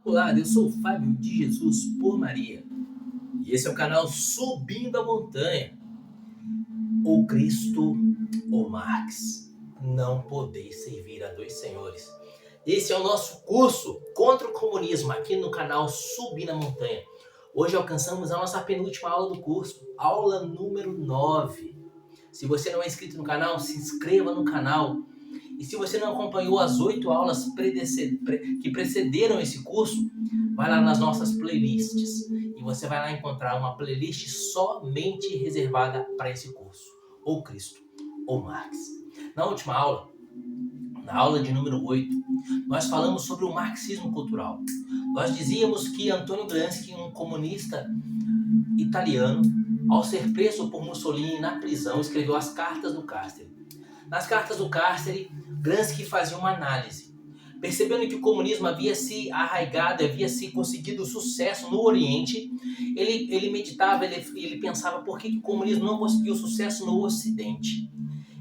Olá, eu sou o Fábio de Jesus por Maria e esse é o canal Subindo a Montanha. Ou Cristo ou Marx. Não podeis servir a dois senhores. Esse é o nosso curso contra o comunismo aqui no canal Subindo a Montanha. Hoje alcançamos a nossa penúltima aula do curso, aula número 9. Se você não é inscrito no canal, se inscreva no canal. E se você não acompanhou as 8 aulas que precederam esse curso, vai lá nas nossas playlists e você vai lá encontrar uma playlist somente reservada para esse curso, ou Cristo ou Marx. Na última aula, na aula de número 8, nós falamos sobre o marxismo cultural. Nós dizíamos que Antonio Gramsci, um comunista italiano, ao ser preso por Mussolini na prisão, escreveu as Cartas do Cárcere. Nas Cartas do Cárcere, Gramsci fazia uma análise. Percebendo que o comunismo havia se arraigado, havia se conseguido sucesso no Oriente, ele meditava, ele pensava por que o comunismo não conseguiu sucesso no Ocidente.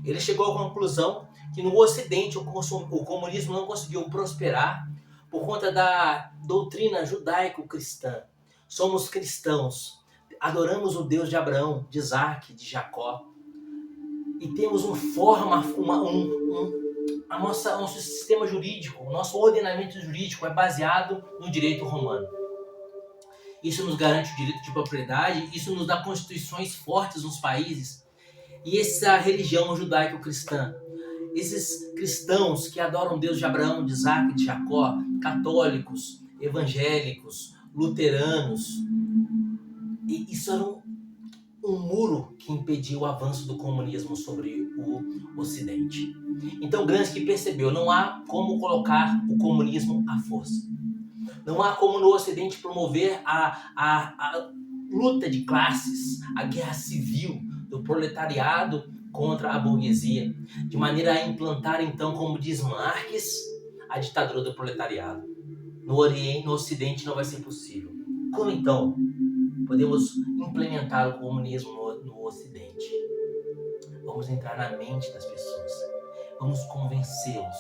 Ele chegou à conclusão que no Ocidente o comunismo não conseguiu prosperar por conta da doutrina judaico-cristã. Somos cristãos, adoramos o Deus de Abraão, de Isaac, de Jacó, e temos nosso sistema jurídico, o nosso ordenamento jurídico é baseado no direito romano. Isso nos garante o direito de propriedade, isso nos dá constituições fortes nos países. E essa religião judaico-cristã, esses cristãos que adoram Deus de Abraão, de Isaac, de Jacó, católicos, evangélicos, luteranos, e isso era um muro que impediu o avanço do comunismo sobre o Ocidente. Então Gramsci percebeu, não há como colocar o comunismo à força. Não há como no Ocidente promover a luta de classes, a guerra civil do proletariado contra a burguesia, de maneira a implantar então, como diz Marx, a ditadura do proletariado. No Oriente, no Ocidente não vai ser possível. Como então podemos implementar o comunismo no Ocidente? Vamos entrar na mente das pessoas, vamos convencê-los,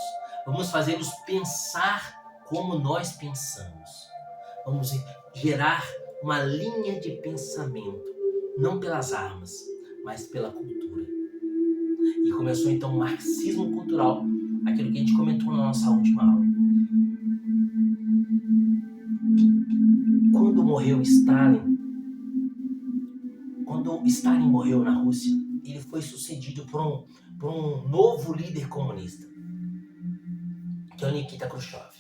vamos fazê-los pensar como nós pensamos, vamos gerar uma linha de pensamento, não pelas armas, mas pela cultura. E começou então o marxismo cultural, aquilo que a gente comentou na nossa última aula. Quando Stalin morreu na Rússia, ele foi sucedido por um novo líder comunista, que é o Nikita Khrushchev.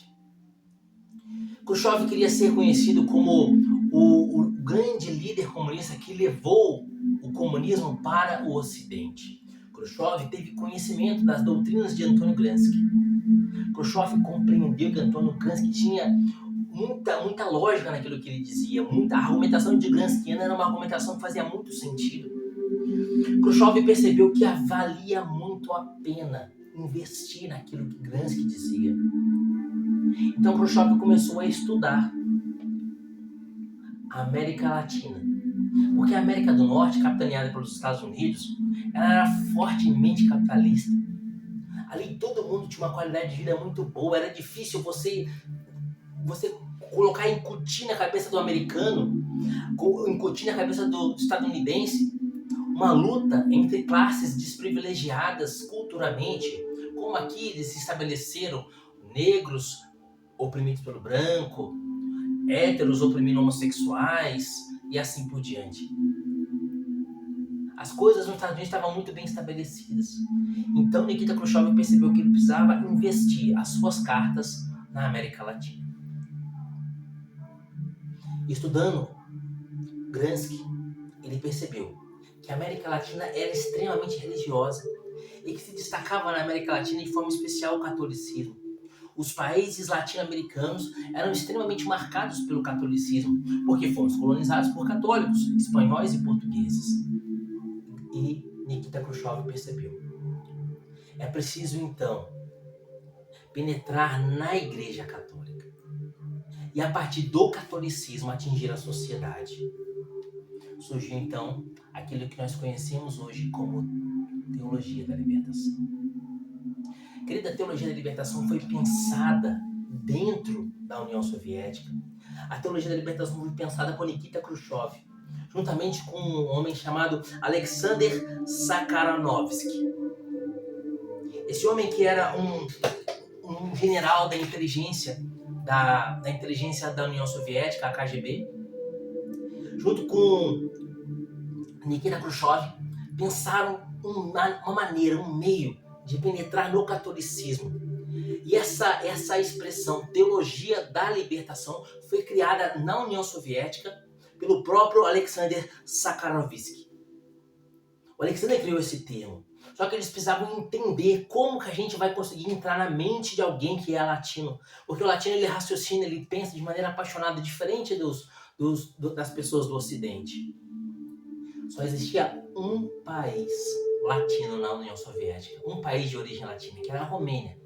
Khrushchev queria ser conhecido como o grande líder comunista que levou o comunismo para o Ocidente. Khrushchev teve conhecimento das doutrinas de Antonio Gramsci. Khrushchev compreendeu que Antonio Gramsci tinha muita lógica naquilo que ele dizia. A argumentação de Gramsciana era uma argumentação que fazia muito sentido. Khrushchev percebeu que valia muito a pena investir naquilo que Gramsci dizia. Então Khrushchev começou a estudar a América Latina. Porque a América do Norte, capitaneada pelos Estados Unidos, ela era fortemente capitalista. Ali todo mundo tinha uma qualidade de vida muito boa, era difícil você colocar, incutir na cabeça do americano, incutir na cabeça do estadunidense, uma luta entre classes desprivilegiadas culturalmente, como aqui eles se estabeleceram, negros oprimidos pelo branco, héteros oprimindo homossexuais e assim por diante. As coisas nos Estados Unidos estavam muito bem estabelecidas. Então Nikita Khrushchev percebeu que ele precisava investir as suas cartas na América Latina. Estudando Gramsci, ele percebeu que a América Latina era extremamente religiosa e que se destacava na América Latina de forma especial o catolicismo. Os países latino-americanos eram extremamente marcados pelo catolicismo, porque fomos colonizados por católicos, espanhóis e portugueses. E Nikita Khrushchev percebeu. É preciso, então, penetrar na Igreja Católica e, a partir do catolicismo, atingir a sociedade. Surgiu, então, aquilo que nós conhecemos hoje como Teologia da Libertação. Querida, a Teologia da Libertação foi pensada dentro da União Soviética. A teologia da libertação foi pensada por Nikita Khrushchev, juntamente com um homem chamado Alexander Sakharovsky. Esse homem que era um general da inteligência da União Soviética, a KGB, junto com Nikita Khrushchev, pensaram uma maneira, um meio de penetrar no catolicismo. E essa expressão, teologia da libertação, foi criada na União Soviética pelo próprio Alexander Sakharovsky. O Alexander criou esse termo. Só que eles precisavam entender como que a gente vai conseguir entrar na mente de alguém que é latino. Porque o latino, ele raciocina, ele pensa de maneira apaixonada, diferente das pessoas do Ocidente. Só existia um país latino na União Soviética, um país de origem latina, que era a Romênia.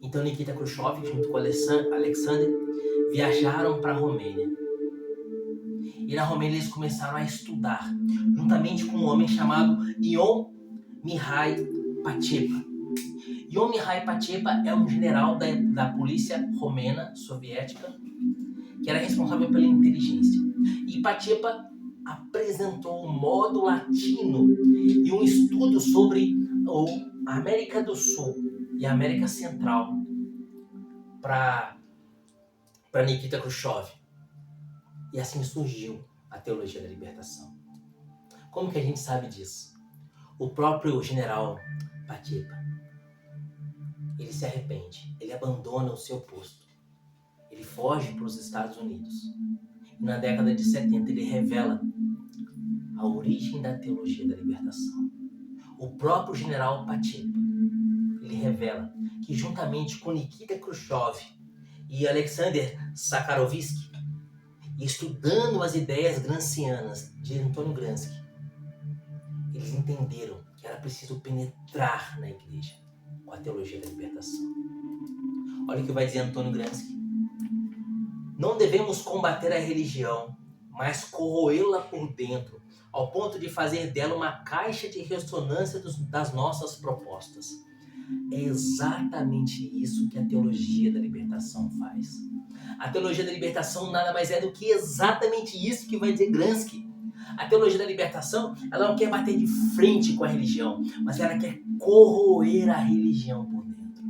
Então Nikita Khrushchev, junto com Alexander, viajaram para a Romênia. E na Romênia eles começaram a estudar, juntamente com um homem chamado Ion Mihai Pachepa. Ion Mihai Pachepa é um general da polícia romena soviética, que era responsável pela inteligência. E Pachepa apresentou um modo latino e um estudo sobre a América do Sul e a América Central para Nikita Khrushchev. E assim surgiu a teologia da libertação. Como que a gente sabe disso? O próprio general Pachepa, ele se arrepende, ele abandona o seu posto, ele foge para os Estados Unidos. E na década de 70 ele revela a origem da teologia da libertação. O próprio general Pachepa, ele revela que juntamente com Nikita Khrushchev e Alexander Sakharovsky, estudando as ideias gramscianas de Antônio Gramsci, eles entenderam que era preciso penetrar na igreja com a teologia da libertação. Olha o que vai dizer Antônio Gramsci. Não devemos combater a religião, mas corroê-la por dentro, ao ponto de fazer dela uma caixa de ressonância das nossas propostas. É exatamente isso que a teologia da libertação faz. A teologia da libertação nada mais é do que exatamente isso que vai dizer Gramsci. A teologia da libertação, ela não quer bater de frente com a religião, mas ela quer corroer a religião por dentro.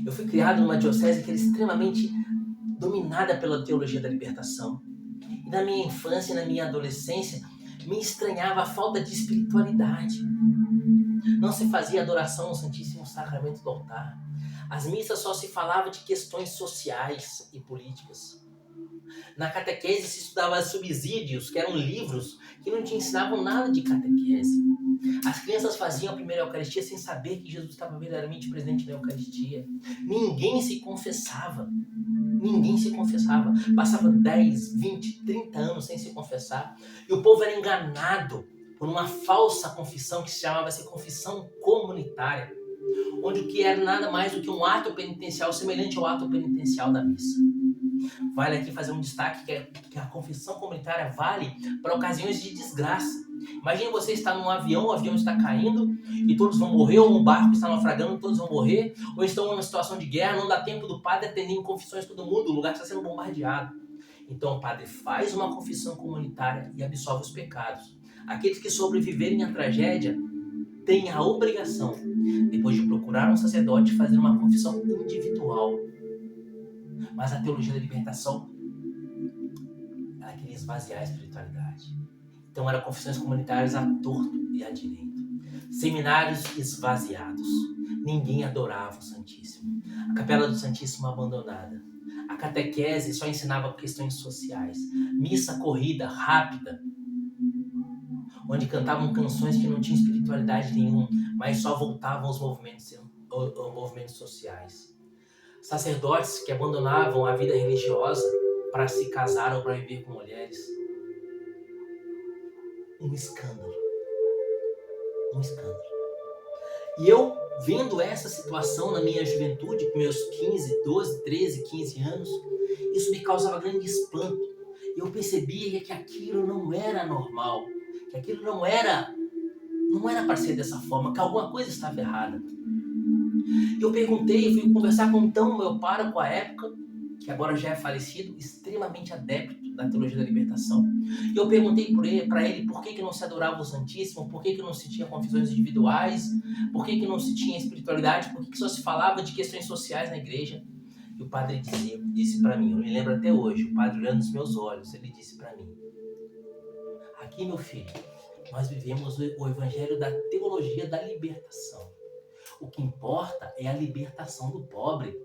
Eu fui criado numa diocese que era extremamente dominada pela teologia da libertação. E na minha infância e na minha adolescência, me estranhava a falta de espiritualidade. Não se fazia adoração ao Santíssimo Sacramento do altar. As missas só se falava de questões sociais e políticas. Na catequese se estudava subsídios, que eram livros que não te ensinavam nada de catequese. As crianças faziam a primeira Eucaristia sem saber que Jesus estava verdadeiramente presente na Eucaristia. Ninguém se confessava. Passava 10, 20, 30 anos sem se confessar. E o povo era enganado por uma falsa confissão que se chamava-se confissão comunitária, onde o que era nada mais do que um ato penitencial semelhante ao ato penitencial da missa. Vale aqui fazer um destaque que a confissão comunitária vale para ocasiões de desgraça. Imagine você estar num avião, o avião está caindo e todos vão morrer, ou um barco está naufragando, todos vão morrer, ou estão em uma situação de guerra, não dá tempo do padre atender em confissões todo mundo, o lugar está sendo bombardeado. Então o padre faz uma confissão comunitária e absolve os pecados. Aqueles que sobreviverem à tragédia têm a obrigação, depois de procurar um sacerdote, fazer uma confissão individual. Mas a teologia da libertação, ela queria esvaziar a espiritualidade. Então eram confissões comunitárias à torto e à direito. Seminários esvaziados. Ninguém adorava o Santíssimo. A capela do Santíssimo abandonada. A catequese só ensinava questões sociais. Missa corrida, rápida, onde cantavam canções que não tinham espiritualidade nenhuma, mas só voltavam aos movimentos sociais. Sacerdotes que abandonavam a vida religiosa para se casar ou para viver com mulheres. Um escândalo. E eu, vendo essa situação na minha juventude, com meus 15, 12, 13, 15 anos, isso me causava grande espanto. E eu percebia que aquilo não era normal, que aquilo não era para ser dessa forma, que alguma coisa estava errada. E eu perguntei, fui conversar com então meu pároco à época, que agora já é falecido, extremamente adepto da teologia da libertação. E eu perguntei para ele por que não se adorava o Santíssimo, por que não se tinha confissões individuais, por que não se tinha espiritualidade, por que só se falava de questões sociais na igreja. E o padre disse para mim, eu me lembro até hoje, o padre olhando nos meus olhos, ele disse para mim: aqui, meu filho, nós vivemos o evangelho da teologia da libertação. O que importa é a libertação do pobre.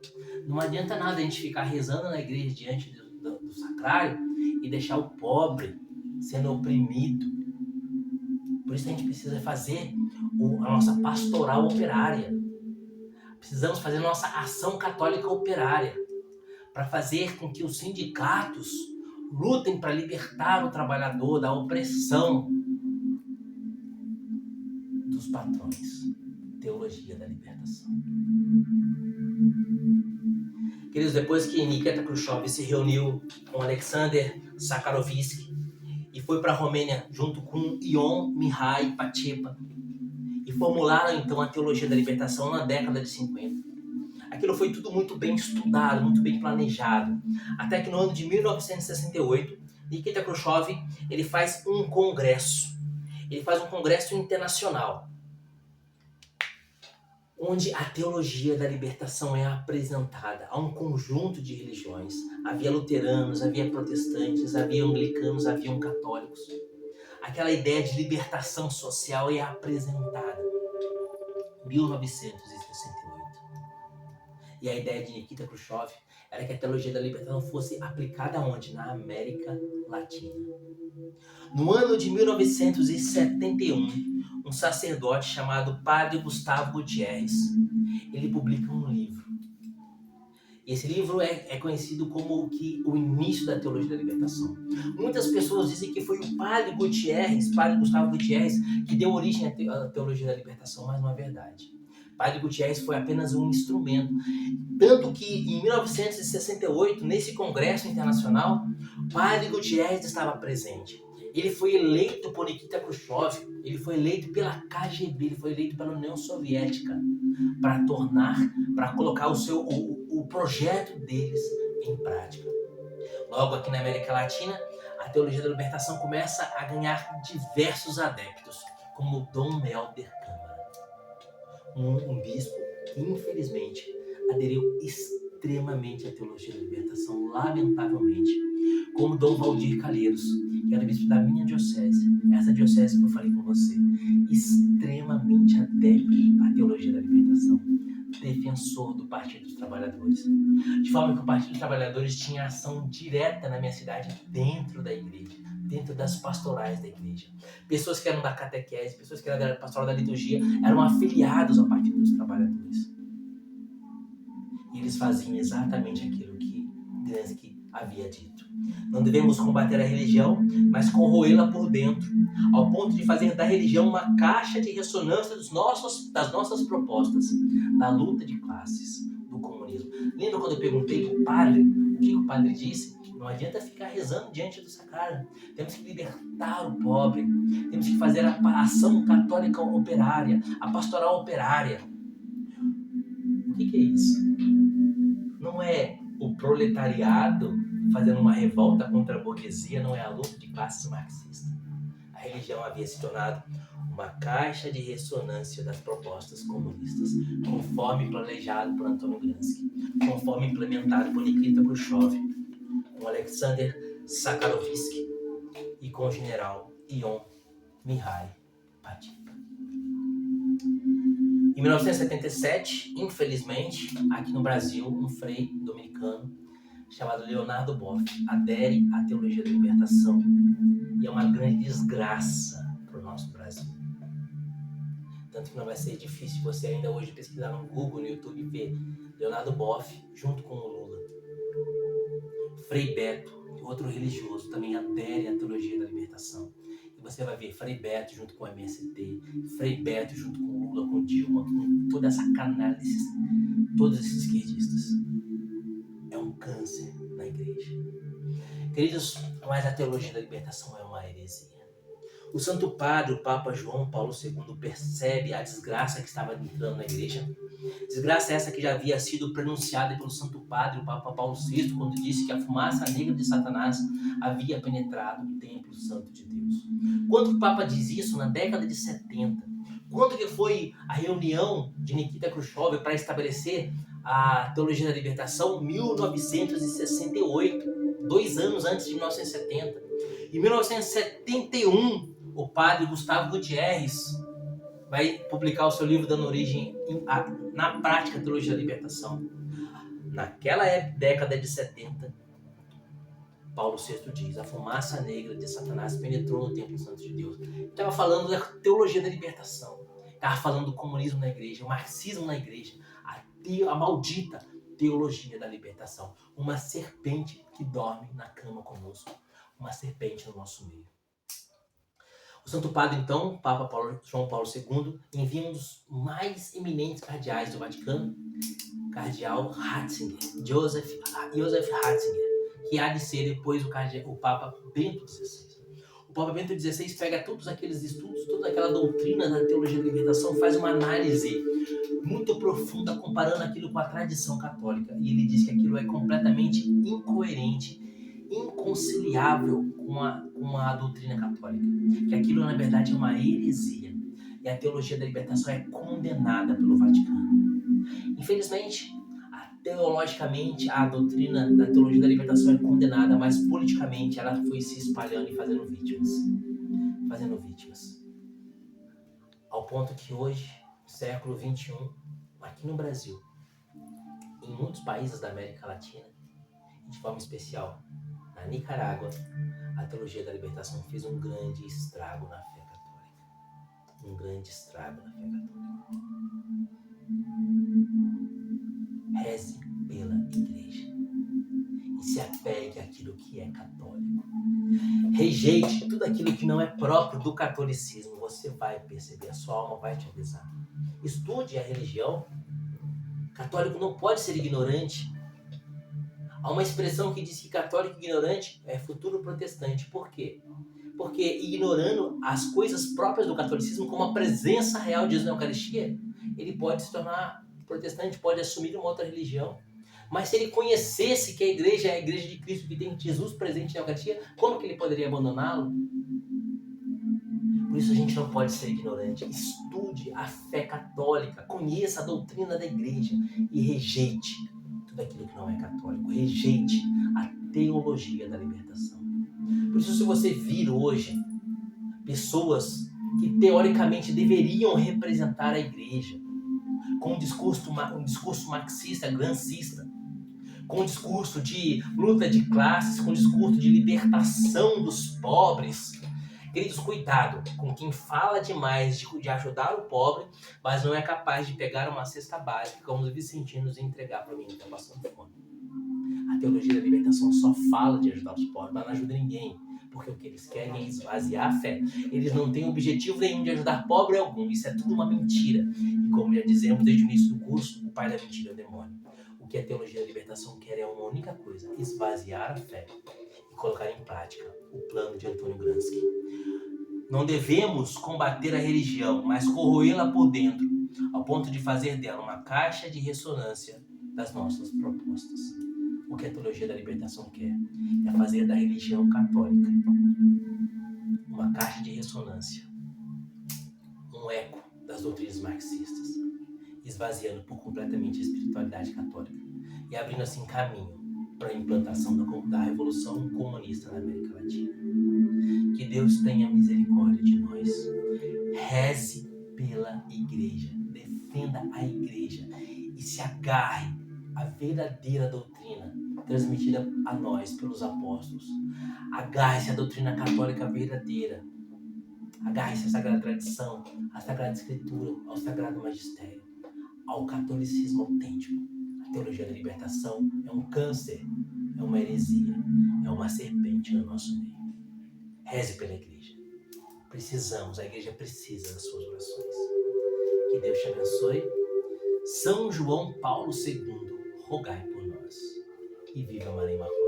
Não adianta nada a gente ficar rezando na igreja diante do sacrário e deixar o pobre sendo oprimido. Por isso a gente precisa fazer a nossa pastoral operária. Precisamos fazer a nossa ação católica operária para fazer com que os sindicatos lutem para libertar o trabalhador da opressão dos patrões. Teologia da libertação. Queridos, depois que Nikita Khrushchev se reuniu com Alexander Sakharovsky e foi para a Romênia junto com Ion Mihai Pachepa e formularam então a teologia da libertação na década de 50. Aquilo foi tudo muito bem estudado, muito bem planejado. Até que no ano de 1968, Nikita Khrushchev ele faz um congresso. Ele faz um congresso internacional, onde a teologia da libertação é apresentada a um conjunto de religiões. Havia luteranos, havia protestantes, havia anglicanos, havia católicos. Aquela ideia de libertação social é apresentada em 1968. E a ideia de Nikita Khrushchev era que a teologia da libertação fosse aplicada onde? Na América Latina. No ano de 1971, um sacerdote chamado Padre Gustavo Gutierrez, ele publica um livro. E esse livro é conhecido como o início da teologia da libertação. Muitas pessoas dizem que foi o Padre Gustavo Gutierrez, que deu origem à teologia da libertação, mas não é verdade. Padre Gutierrez foi apenas um instrumento. Tanto que em 1968, nesse congresso internacional, Padre Gutierrez estava presente. Ele foi eleito por Nikita Khrushchev, ele foi eleito pela KGB, ele foi eleito pela União Soviética para colocar o projeto deles em prática. Logo aqui na América Latina, a teologia da libertação começa a ganhar diversos adeptos, como Dom Helder Câmara, um bispo que infelizmente aderiu extremamente à teologia da libertação, lamentavelmente, como Dom Valdir Calheiros, que era bispo da minha diocese, essa diocese que eu falei com você, extremamente adepto à teologia da libertação, defensor do Partido dos Trabalhadores. De forma que o Partido dos Trabalhadores tinha ação direta na minha cidade, dentro da igreja, dentro das pastorais da igreja. Pessoas que eram da catequese, pessoas que eram da pastoral da liturgia, eram afiliados ao Partido dos Trabalhadores. E eles faziam exatamente aquilo que Gramsci havia dito. Não devemos combater a religião, mas corroê-la por dentro, ao ponto de fazer da religião uma caixa de ressonância das nossas propostas, da luta de classes, do comunismo. Lembra quando eu perguntei para o padre, o que o padre disse? Não adianta ficar rezando diante do sacrário. Temos que libertar o pobre. Temos que fazer a ação católica operária, a pastoral operária. O que é isso? Não é o proletariado fazendo uma revolta contra a burguesia, não é a luta de classes marxista. A religião havia se tornado uma caixa de ressonância das propostas comunistas, conforme planejado por Antônio Gramsci, conforme implementado por Nikita Khrushchev, com Alexander Sakharovsky e com o general Ion Mihai Pachepa. Em 1977, infelizmente, aqui no Brasil, um frei dominicano chamado Leonardo Boff adere à teologia da libertação, e é uma grande desgraça para o nosso Brasil. Tanto que não vai ser difícil você ainda hoje pesquisar no Google, no YouTube, e ver Leonardo Boff junto com o Lula. Frei Beto, outro religioso, também adere à teologia da libertação. E você vai ver Frei Beto junto com o MST, Frei Beto junto com o Lula, com Dilma, com toda essa canalha todos esses esquerdistas. É um câncer na igreja. Queridos, mas a teologia da libertação é uma heresia. O Santo Padre, o Papa João Paulo II, percebe a desgraça que estava entrando na igreja. Desgraça essa que já havia sido pronunciada pelo Santo Padre, o Papa Paulo VI, quando disse que a fumaça negra de Satanás havia penetrado o templo santo de Deus. Quando o Papa diz isso? Na década de 70. Quando que foi a reunião de Nikita Khrushchev para estabelecer a teologia da libertação? 1968, 2 anos antes de 1970. Em 1971, o padre Gustavo Gutierrez vai publicar o seu livro dando origem na prática à teologia da libertação. Naquela década de 70, Paulo VI diz: a fumaça negra de Satanás penetrou no templo santo de Deus. Ele estava falando da teologia da libertação. Estava falando do comunismo na igreja, o marxismo na igreja, a maldita teologia da libertação. Uma serpente que dorme na cama conosco. Uma serpente no nosso meio. O Santo Padre, então, Papa João Paulo II, envia um dos mais eminentes cardeais do Vaticano, cardeal Ratzinger, Joseph Ratzinger, que há de ser depois o Papa Bento XVI. O Papa Bento XVI pega todos aqueles estudos, toda aquela doutrina da teologia da libertação, faz uma análise muito profunda comparando aquilo com a tradição católica. E ele diz que aquilo é completamente incoerente, inconciliável com a doutrina católica. Que aquilo, na verdade, é uma heresia. E a teologia da libertação é condenada pelo Vaticano. Infelizmente, teologicamente, a doutrina da teologia da libertação é condenada, mas politicamente ela foi se espalhando e fazendo vítimas. Ao ponto que hoje, século XXI, aqui no Brasil, em muitos países da América Latina, de forma especial na Nicarágua, a teologia da libertação fez um grande estrago na fé católica. Reze pela igreja e se apegue àquilo que é católico. Rejeite tudo aquilo que não é próprio do catolicismo. Você vai perceber, a sua alma vai te avisar. Estude a religião. Católico não pode ser ignorante. Há uma expressão que diz que católico ignorante é futuro protestante. Por quê? Porque ignorando as coisas próprias do catolicismo, como a presença real de Jesus na Eucaristia, ele pode se tornar protestante, pode assumir uma outra religião. Mas se ele conhecesse que a igreja é a igreja de Cristo, que tem Jesus presente na Eucaristia, como que ele poderia abandoná-lo? Por isso a gente não pode ser ignorante. Estude a fé católica, conheça a doutrina da igreja e rejeite tudo aquilo que não é católico. Rejeite a teologia da libertação. Por isso, se você vir hoje pessoas que teoricamente deveriam representar a igreja, com um discurso marxista, grancista, com um discurso de luta de classes, com um discurso de libertação dos pobres. Queridos, cuidado com quem fala demais de ajudar o pobre, mas não é capaz de pegar uma cesta básica, como os vicentinos, e entregar para mim que está passando fome. A teologia da libertação só fala de ajudar os pobres, mas não ajuda ninguém, porque o que eles querem é esvaziar a fé. Eles não têm objetivo nenhum de ajudar pobre algum, isso é tudo uma mentira. E como já dizemos desde o início do curso, o pai da mentira é o demônio. O que a teologia da libertação quer é uma única coisa: esvaziar a fé e colocar em prática o plano de Antônio Gramsci. Não devemos combater a religião, mas corroê-la por dentro, ao ponto de fazer dela uma caixa de ressonância das nossas propostas. O que a teologia da libertação quer é fazer da religião católica uma caixa de ressonância, um eco das doutrinas marxistas, esvaziando por completamente a espiritualidade católica e abrindo assim caminho para a implantação da revolução comunista na América Latina. Que Deus tenha misericórdia de nós. Reze pela igreja, defenda a igreja e se agarre à verdadeira doutrina transmitida a nós pelos apóstolos. Agarre-se à doutrina católica verdadeira. Agarre-se à sagrada tradição, à sagrada escritura, ao sagrado magistério, ao catolicismo autêntico. A teologia da libertação é um câncer, é uma heresia, é uma serpente no nosso meio. Reze pela igreja. A igreja precisa das suas orações. Que Deus te abençoe. São João Paulo II, rogai por nós. E viva Maria Imaculada.